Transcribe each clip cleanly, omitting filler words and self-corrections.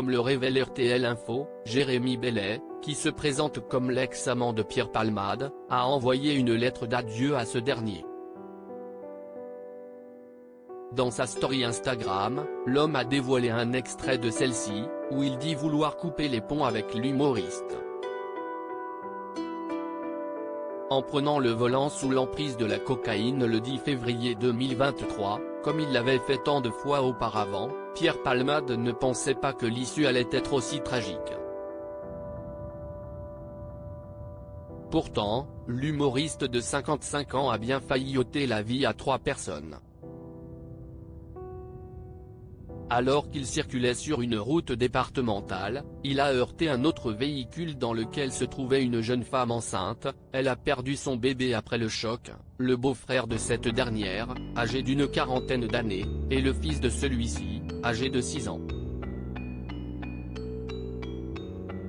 comme le révèle RTL Info, Jérémy Bellet, qui se présente comme l'ex-amant de Pierre Palmade, a envoyé une lettre d'adieu à ce dernier. Dans sa story Instagram, l'homme a dévoilé un extrait de celle-ci, où il dit vouloir couper les ponts avec l'humoriste. En prenant le volant sous l'emprise de la cocaïne le 10 février 2023, comme il l'avait fait tant de fois auparavant, Pierre Palmade ne pensait pas que l'issue allait être aussi tragique. Pourtant, l'humoriste de 55 ans a bien failli ôter la vie à 3 personnes. Alors qu'il circulait sur une route départementale, il a heurté un autre véhicule dans lequel se trouvait une jeune femme enceinte. Elle a perdu son bébé après le choc. Le beau-frère de cette dernière, âgé d'une quarantaine d'années, et le fils de celui-ci, âgé de 6 ans.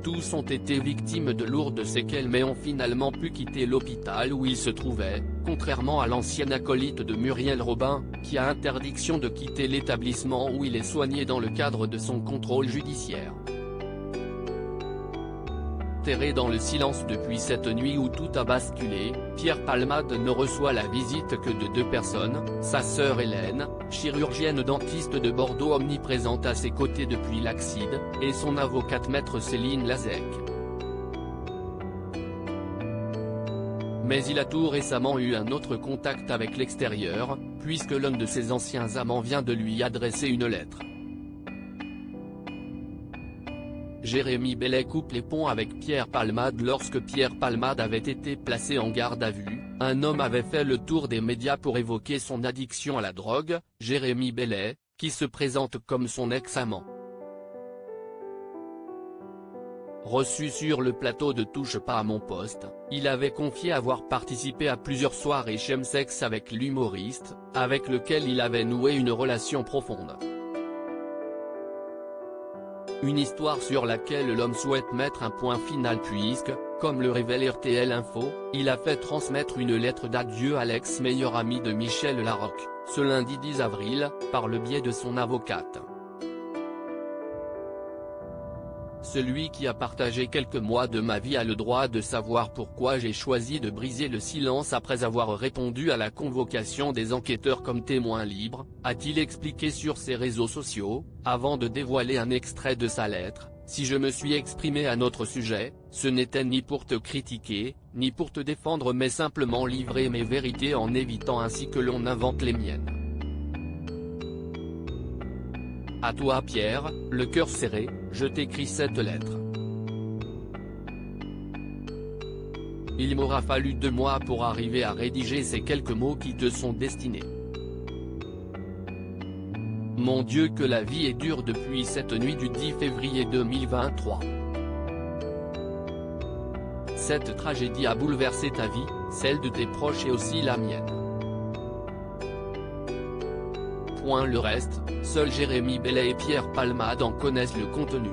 Tous ont été victimes de lourdes séquelles mais ont finalement pu quitter l'hôpital où ils se trouvaient, contrairement à l'ancien acolyte de Muriel Robin, qui a interdiction de quitter l'établissement où il est soigné dans le cadre de son contrôle judiciaire. Terré dans le silence depuis cette nuit où tout a basculé, Pierre Palmade ne reçoit la visite que de 2 personnes, sa sœur Hélène, chirurgienne dentiste de Bordeaux omniprésente à ses côtés depuis l'accident, et son avocate maître Céline Lazec. Mais il a tout récemment eu un autre contact avec l'extérieur, puisque l'un de ses anciens amants vient de lui adresser une lettre. Jérémy Bellet coupe les ponts avec Pierre Palmade. Lorsque Pierre Palmade avait été placé en garde à vue, un homme avait fait le tour des médias pour évoquer son addiction à la drogue, Jérémy Bellet, qui se présente comme son ex-amant. Reçu sur le plateau de Touche pas à mon poste, il avait confié avoir participé à plusieurs soirées chemsex avec l'humoriste, avec lequel il avait noué une relation profonde. Une histoire sur laquelle l'homme souhaite mettre un point final puisque, comme le révèle RTL Info, il a fait transmettre une lettre d'adieu à l'ex-meilleur ami de Michel Larocque, ce lundi 10 avril, par le biais de son avocate. Celui qui a partagé quelques mois de ma vie a le droit de savoir pourquoi j'ai choisi de briser le silence après avoir répondu à la convocation des enquêteurs comme témoin libre, a-t-il expliqué sur ses réseaux sociaux, avant de dévoiler un extrait de sa lettre. Si je me suis exprimé à notre sujet, ce n'était ni pour te critiquer, ni pour te défendre mais simplement livrer mes vérités en évitant ainsi que l'on invente les miennes. À toi Pierre, le cœur serré, je t'écris cette lettre. Il m'aura fallu 2 mois pour arriver à rédiger ces quelques mots qui te sont destinés. Mon Dieu que la vie est dure depuis cette nuit du 10 février 2023. Cette tragédie a bouleversé ta vie, celle de tes proches et aussi la mienne. Le reste, seuls Jérémy Bellet et Pierre Palmade en connaissent le contenu.